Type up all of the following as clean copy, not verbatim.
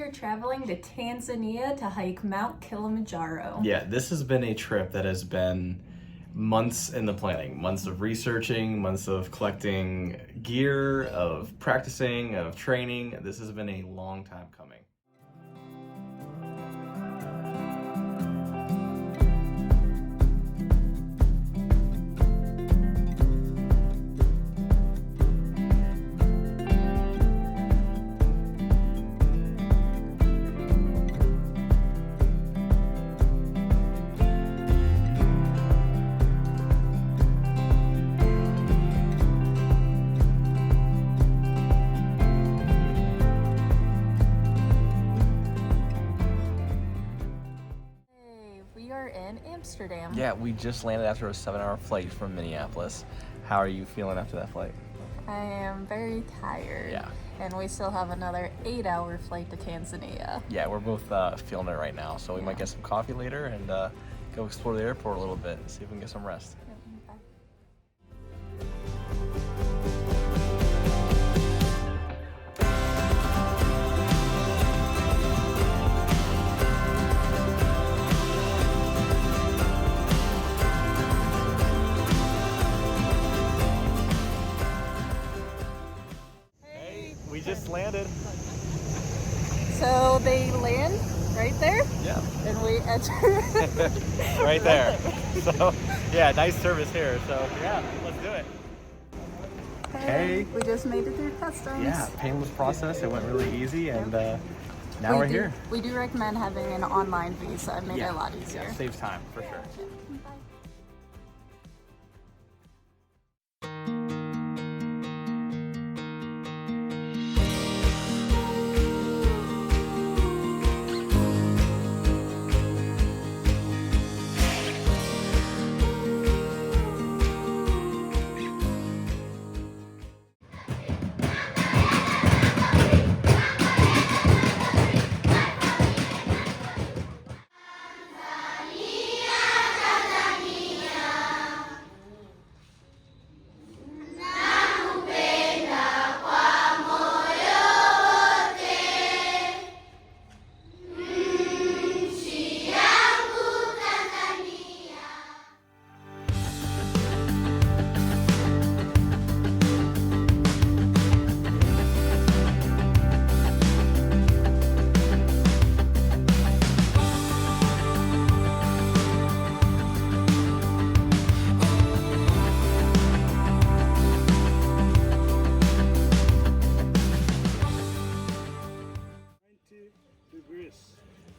are traveling to Tanzania to hike Mount Kilimanjaro. Yeah, this has been a trip that has been months in the planning, months of researching, months of collecting gear, of practicing, of training. This has been a long time coming. We are in Amsterdam. Yeah, we just landed after a 7-hour flight from Minneapolis. How are you feeling after that flight? I am very tired. Yeah. And we still have another 8-hour flight to Tanzania. Yeah, we're both feeling it right now, so we might get some coffee later and go explore the airport a little bit and see if we can get some rest. We just landed. So they land right there? Yeah. And we enter. Right there. So, yeah, nice service here. So, yeah, let's do it. Hey. We just made it through customs. Yeah, painless process. It went really easy, and now we're here. We do recommend having an online visa. It made it a lot easier. Yeah, saves time, for sure.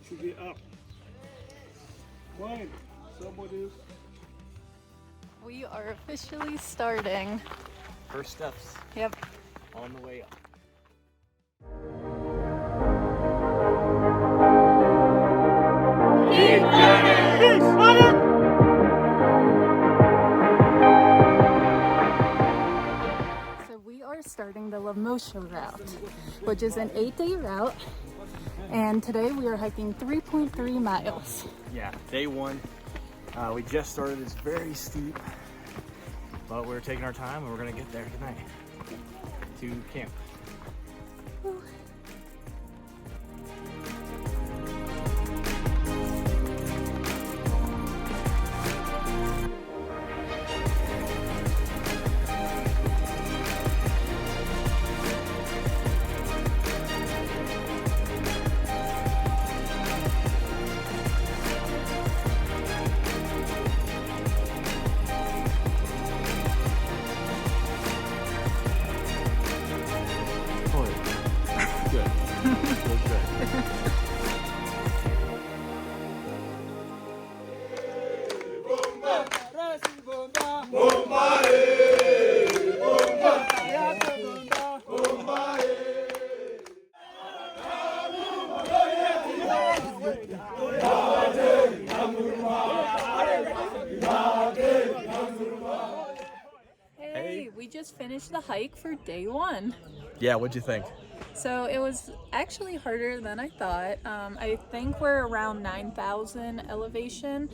Should be up. Fine. Somebody's. We are officially starting. First steps. Yep. On the way up. So we are starting the Lemosho Route, which is an 8-day route. And today we are hiking 3.3 miles. Yeah, day one. We just started. It's very steep, but we're taking our time and we're gonna get there tonight to camp. Whew. we just finished the hike for day 1. Yeah, what'd you think? So it was actually harder than I thought. I think we're around 9,000 elevation.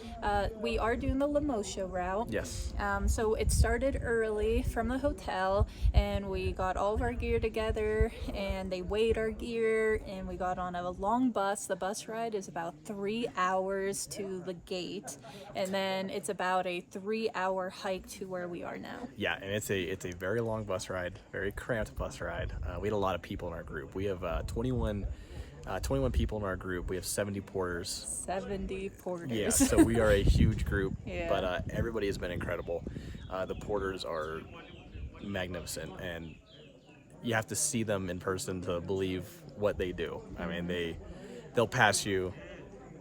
We are doing the Lemosho Route. Yes. So it started early from the hotel, and we got all of our gear together, and they weighed our gear, and we got on a long bus. The bus ride is about 3 hours to the gate, and then it's about a 3-hour hike to where we are now. Yeah, and it's a very long bus ride, very cramped bus ride. We had a lot of people in our group. We have 21 people in our group. We have 70 porters. 70 porters. Yeah, so we are a huge group, Yeah. but everybody has been incredible. The porters are magnificent, and you have to see them in person to believe what they do. I mean, they'll pass you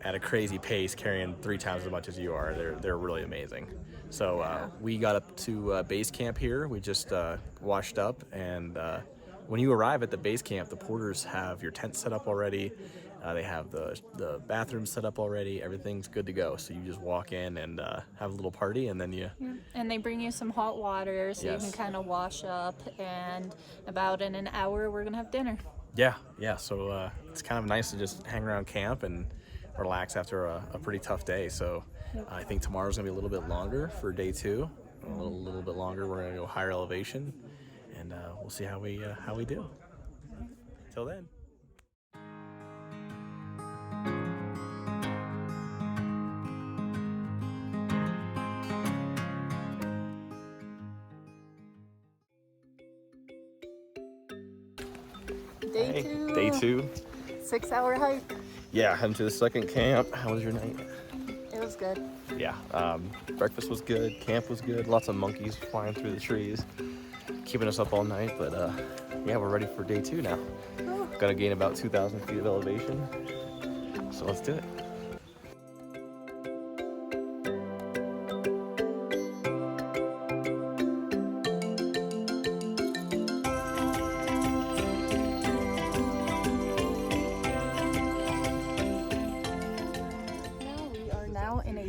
at a crazy pace, carrying 3 times as much as you are. They're really amazing. So we got up to base camp here. We just washed up, and when you arrive at the base camp, the porters have your tent set up already. They have the bathroom set up already. Everything's good to go. So you just walk in and have a little party, and then you... Yeah. And they bring you some hot water so Yes. you can kind of wash up, and about in an hour we're going to have dinner. Yeah. So it's kind of nice to just hang around camp and relax after a pretty tough day. So I think tomorrow's going to be a little bit longer for day 2. A little bit longer. We're going to go higher elevation, and we'll see how we do. Till then. Day 2. 6-hour hike. Yeah, heading to the second camp. How was your night? It was good. Yeah, breakfast was good, camp was good, lots of monkeys flying through the trees, keeping us up all night, but yeah, we're ready for day 2 now. Gotta gain about 2,000 feet of elevation, so let's do it.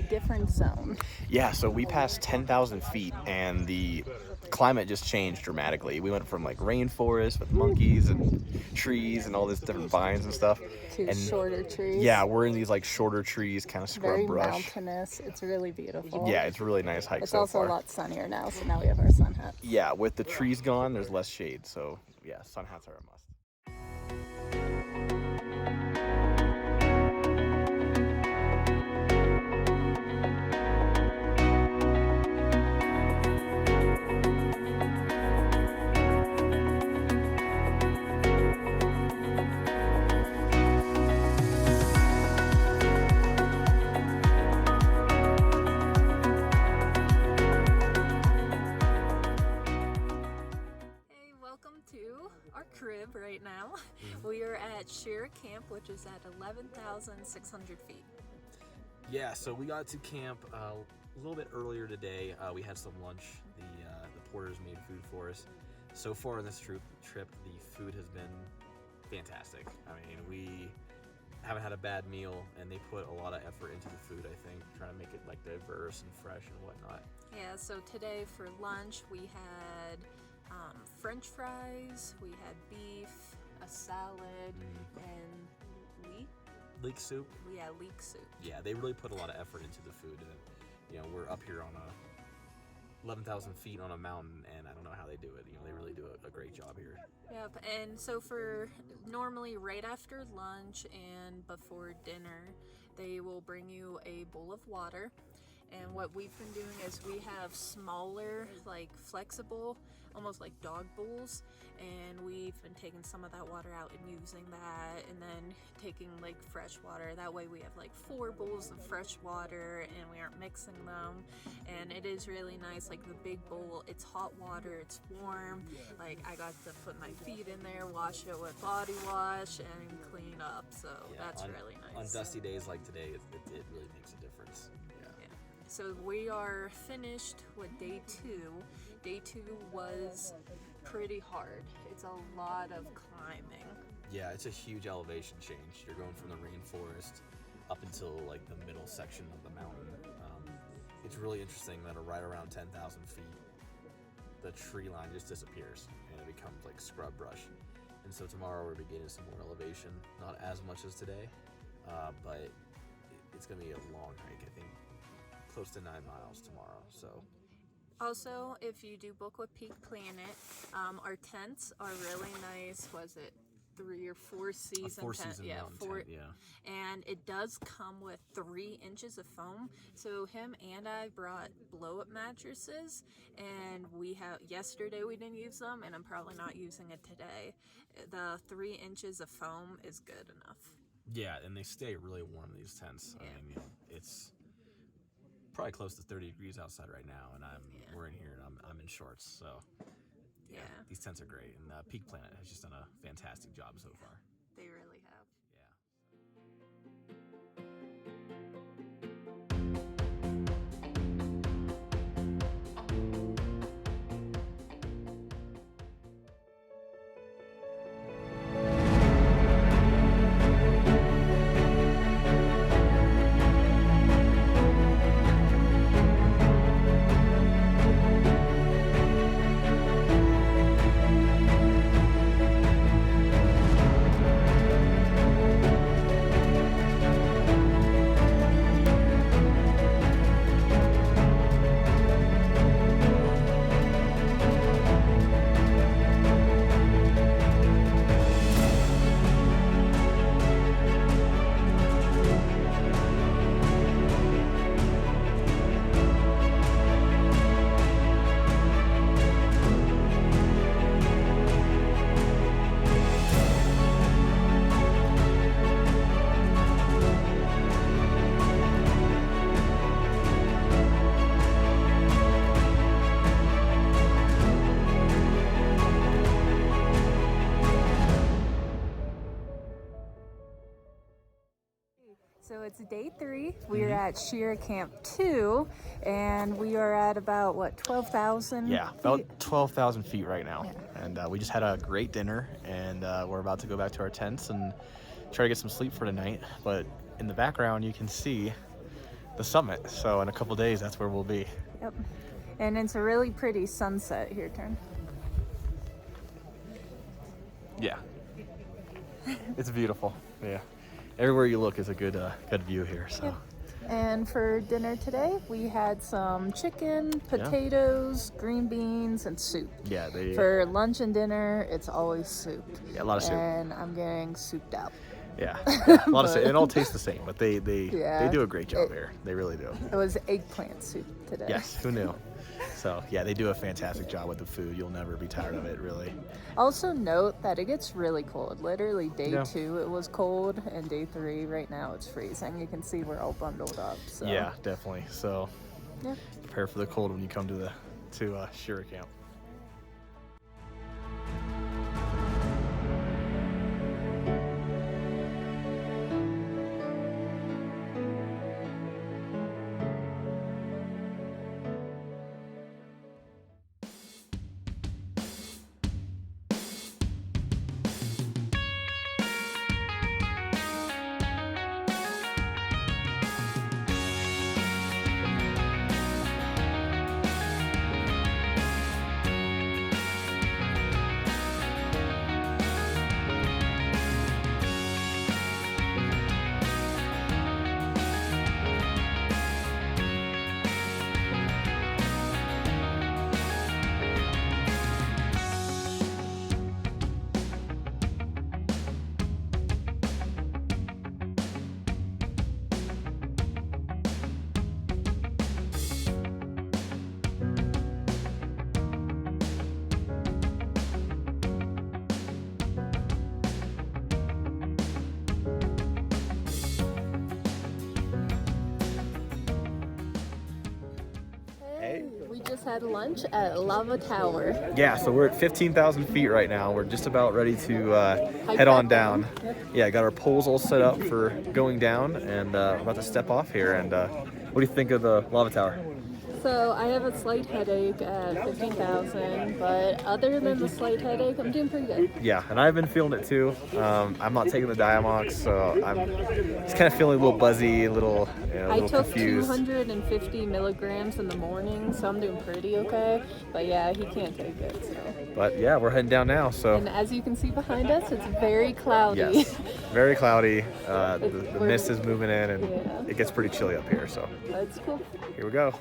Different zone. Yeah, so we passed 10,000 feet and the climate just changed dramatically. We went from like rainforest with monkeys and trees and all this different vines and stuff To shorter trees. Yeah, we're in these like shorter trees, kind of scrub Very brush. mountainous. It's really beautiful. Yeah, it's a really nice hike. It's so also far. a lot sunnier now, so now we have our sun hats. Yeah, with the trees gone, there's less shade, so yeah, sun hats are a must. To our crib right now. We are at Shar Camp, which is at 11,600 feet. Yeah, so we got to camp a little bit earlier today. We had some lunch. The porters made food for us. So far on this trip, the food has been fantastic. I mean, we haven't had a bad meal, and they put a lot of effort into the food, I think, trying to make it like diverse and fresh and whatnot. Yeah, so today for lunch we had French fries, we had beef, a salad, and Leek soup. Yeah, leek soup. Yeah, they really put a lot of effort into the food, and you know, we're up here on 11,000 feet on a mountain, and I don't know how they do it. You know, they really do a great job here. Yep, and so for normally right after lunch and before dinner, they will bring you a bowl of water. And what we've been doing is we have smaller, like flexible, almost like dog bowls, and we've been taking some of that water out and using that, and then taking like fresh water. That way we have like 4 bowls of fresh water, and we aren't mixing them. And it is really nice. Like the big bowl, it's hot water, it's warm. Like I got to put my feet in there, wash it with body wash, and clean up. So yeah, that's really nice. On dusty days like today, it really makes a difference. So we are finished with day 2. Day 2 was pretty hard. It's a lot of climbing. Yeah, it's a huge elevation change. You're going from the rainforest up until like the middle section of the mountain. It's really interesting that right around 10,000 feet, the tree line just disappears and it becomes like scrub brush. And so tomorrow we're beginning some more elevation, not as much as today, but it's gonna be a long hike. I think close to 9 miles tomorrow. So. Also, if you do book with Peak Planet, our tents are really nice. Was it 3 or 4 season tent? Yeah, 4. Tent, yeah. And it does come with 3 inches of foam. So him and I brought blow-up mattresses, and yesterday we didn't use them, and I'm probably not using it today. The 3 inches of foam is good enough. Yeah, and they stay really warm, these tents. Yeah. I mean, it's probably close to 30 degrees outside right now, and we're in here and I'm in shorts. So yeah, these tents are great, and Peak Planet has just done a fantastic job so far. They really have. So it's day 3. We are at Shar Camp 2, and we are at about 12,000? Yeah, about 12,000 feet right now. Yeah. And we just had a great dinner, and we're about to go back to our tents and try to get some sleep for tonight. But in the background, you can see the summit. So in a couple days, that's where we'll be. Yep. And it's a really pretty sunset here, turn. Yeah. It's beautiful. Yeah. Everywhere you look is a good view here. So. Yep. And for dinner today, we had some chicken, potatoes, green beans, and soup. Yeah. For lunch and dinner, it's always soup. Yeah, a lot of soup. And I'm getting souped out. Yeah, a lot of soup. It all tastes the same, but they do a great job here. They really do. It was eggplant soup today. Yes, who knew? So yeah, they do a fantastic job with the food. You'll never be tired of it, really. Also note that it gets really cold. Literally day 2 it was cold, and day 3 right now it's freezing. You can see we're all bundled up. So. Yeah, definitely. So prepare for the cold when you come to Shar Camp. Just had lunch at Lava Tower. Yeah, so we're at 15,000 feet right now. We're just about ready to head on down. Yeah, got our poles all set up for going down, and we're about to step off here. And what do you think of the Lava Tower? So I have a slight headache at 15,000, but other than the slight headache, I'm doing pretty good. Yeah, and I've been feeling it too. I'm not taking the Diamox, so I'm just kind of feeling a little buzzy, a little, I took confused. 250 milligrams in the morning, so I'm doing pretty okay. But yeah, he can't take it. So. But yeah, we're heading down now. So. And as you can see behind us, it's very cloudy. Yes, very cloudy. The mist is moving in, and it gets pretty chilly up here. So. That's cool. Here we go.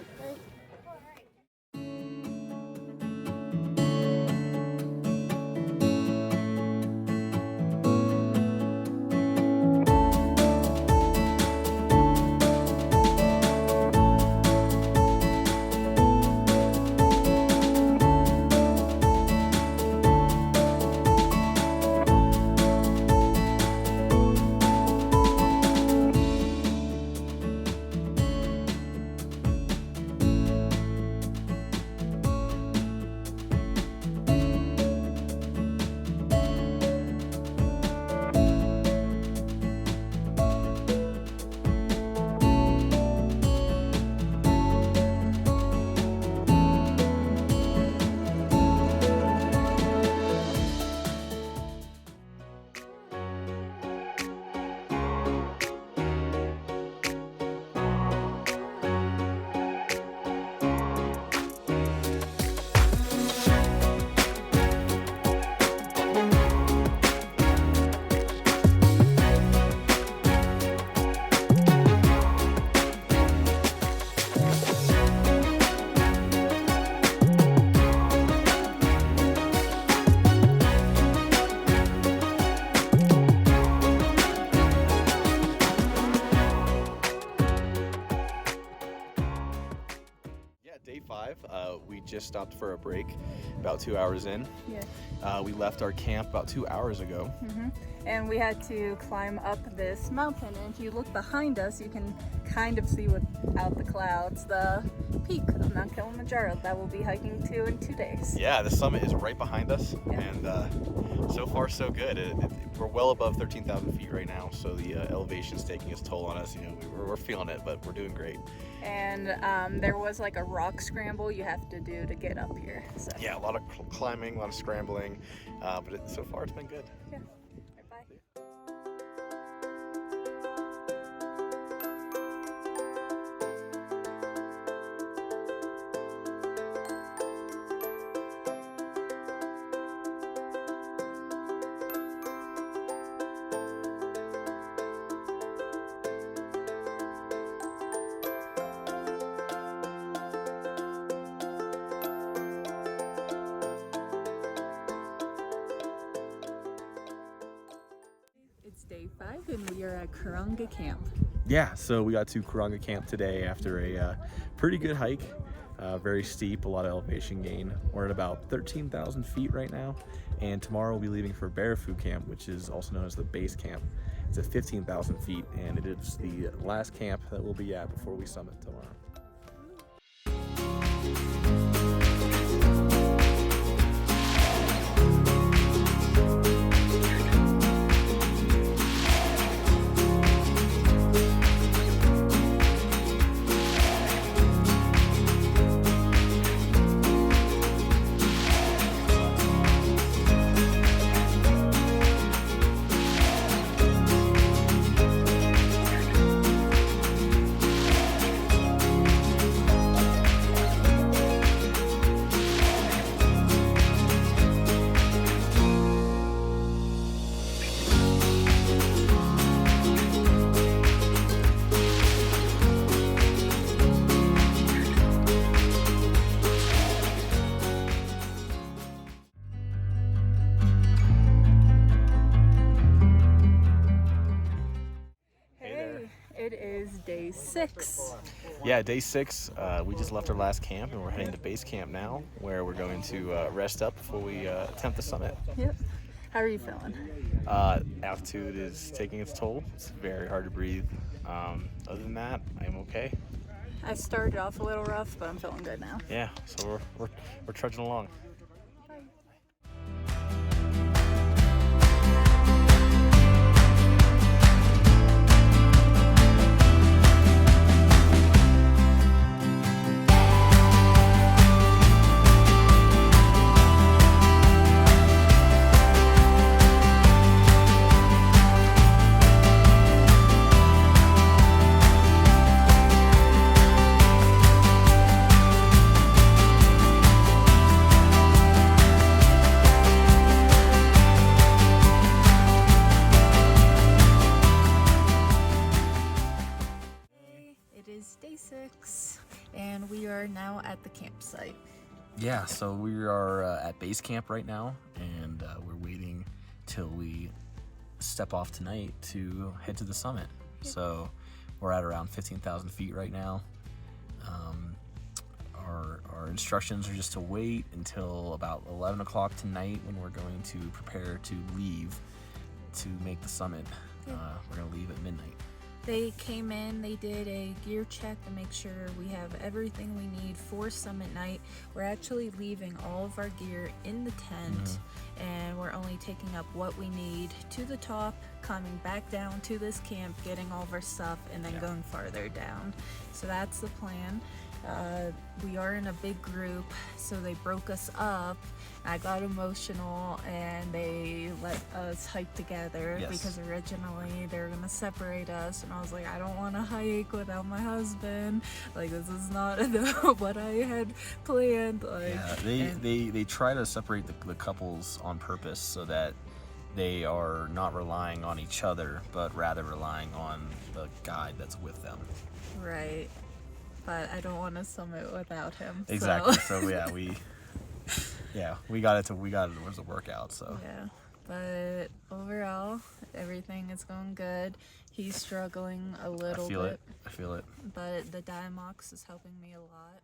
Day 5, we just stopped for a break about 2 hours in. Yeah. We left our camp about 2 hours ago. And we had to climb up this mountain, and if you look behind us, you can kind of see without the clouds the peak of Mount Kilimanjaro that we'll be hiking to in 2 days. Yeah, the summit is right behind us, and so far so good. We're well above 13,000 feet right now, so the elevation's taking its toll on us. You know, we're feeling it, but we're doing great. And there was like a rock scramble you have to do to get up here. So. Yeah, a lot of climbing, a lot of scrambling, but so far it's been good. Yeah. Bye. It's day 5 and we are at Kuranga Camp. Yeah, so we got to Kuranga Camp today after a pretty good hike. Very steep, a lot of elevation gain. We're at about 13,000 feet right now, and tomorrow we'll be leaving for Barafu Camp, which is also known as the base camp. It's at 15,000 feet, and it is the last camp that we'll be at before we summit tomorrow. It is day 6. Yeah, day 6. We just left our last camp, and we're heading to base camp now, where we're going to rest up before we attempt the summit. Yep. How are you feeling? Altitude is taking its toll. It's very hard to breathe. Other than that, I'm okay. I started off a little rough, but I'm feeling good now. Yeah, so we're trudging along. and we are now at the campsite. Yeah, so we are at base camp right now, and we're waiting till we step off tonight to head to the summit. So we're at around 15,000 feet right now. Our instructions are just to wait until about 11 o'clock tonight when we're going to prepare to leave to make the summit. We're going to leave at midnight. They came in, they did a gear check to make sure we have everything we need for summit night. We're actually leaving all of our gear in the tent, and we're only taking up what we need to the top, coming back down to this camp, getting all of our stuff, and then going farther down. So that's the plan. We are in a big group, so they broke us up. I got emotional and they let us hike together because originally they were gonna separate us, and I was like, I don't want to hike without my husband. Like, this is not what I had planned. Like, they try to separate the couples on purpose so that they are not relying on each other, but rather relying on the guide that's with them. Right. But I don't want to summit without him. Exactly. So we got it. It was a workout. So yeah. But overall, everything is going good. He's struggling a little bit. I feel it. But the Diamox is helping me a lot.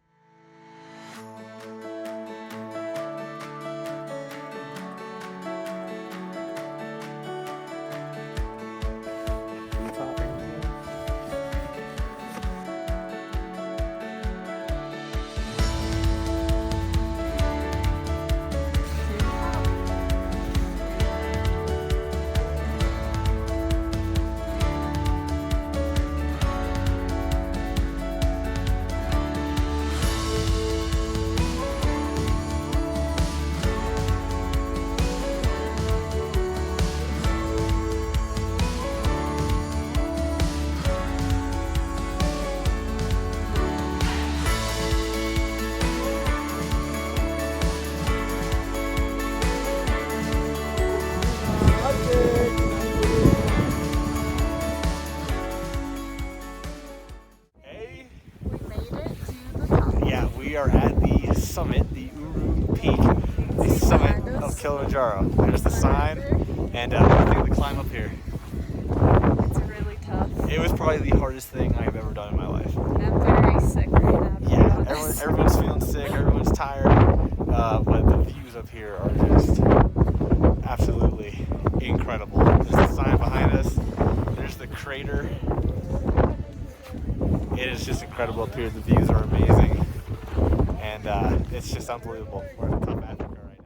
We are at the summit, the Uhuru Peak, the summit of Kilimanjaro. There's the sign, and I think the climb up here. It's really tough. It was probably the hardest thing I've ever done in my life. I'm very sick right now. Yeah, everyone's feeling sick, everyone's tired, but the views up here are just absolutely incredible. There's the sign behind us, there's the crater. It is just incredible up here. The views are amazing, and it's just unbelievable. We're at the top of Africa right now.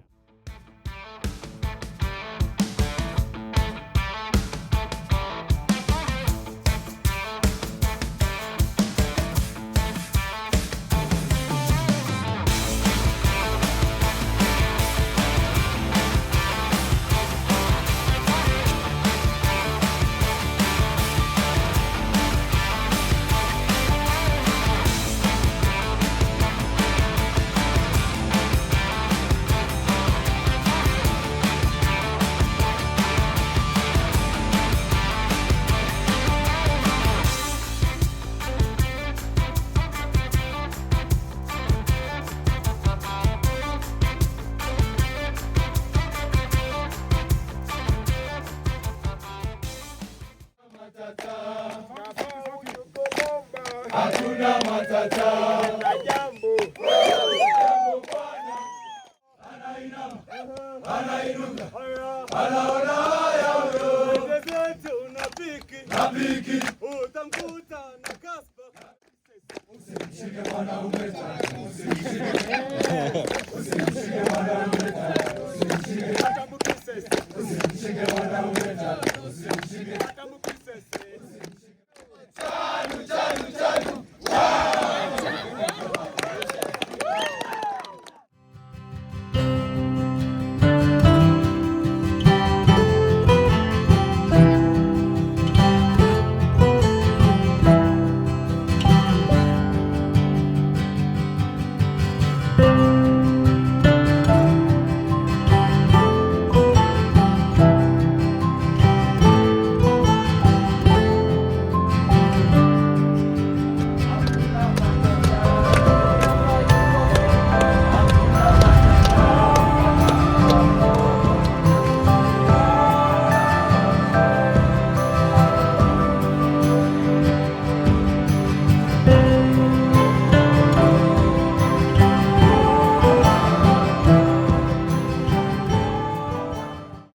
Hakuna matata. Jambo. Anainuka. Anaona haya huyo. Unapiki. Utamkuta na kaspa. Usimshike mwanaume tena. Usimshike mwanaume tena. Usimshike mwanaume tena.